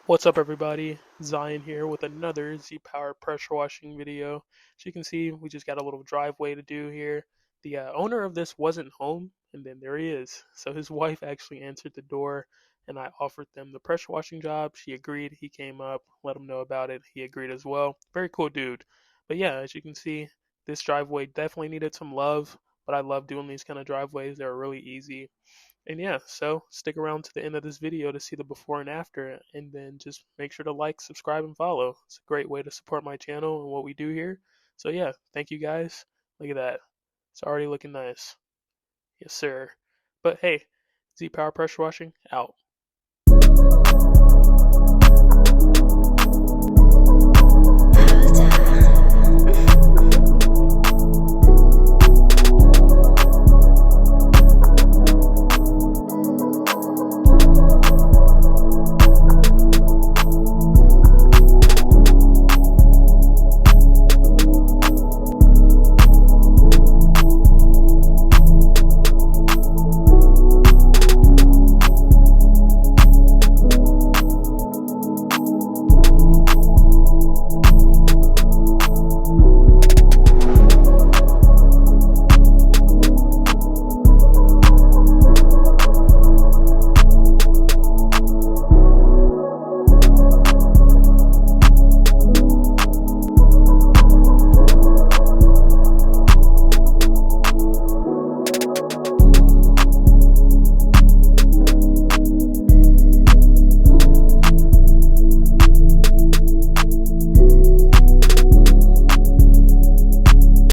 What's up, everybody? Zion here with another Z Power pressure washing video. As you can see, we just got a little driveway to do here. The owner of this wasn't home, and then there he is. So his wife actually answered the door, and I offered them the pressure washing job. She agreed. He came up, let him know about it. He agreed as well. Very cool dude. But yeah, as you can see, this driveway definitely needed some love, but I love doing these kind of driveways. They're really easy. And yeah, so stick around to the end of this video to see the before and after, and then just make sure to like, subscribe, and follow. It's a great way to support my channel and what we do here. So yeah, thank you guys. Look at that. It's already looking nice. Yes, sir. But hey, Z Power Pressure Washing out.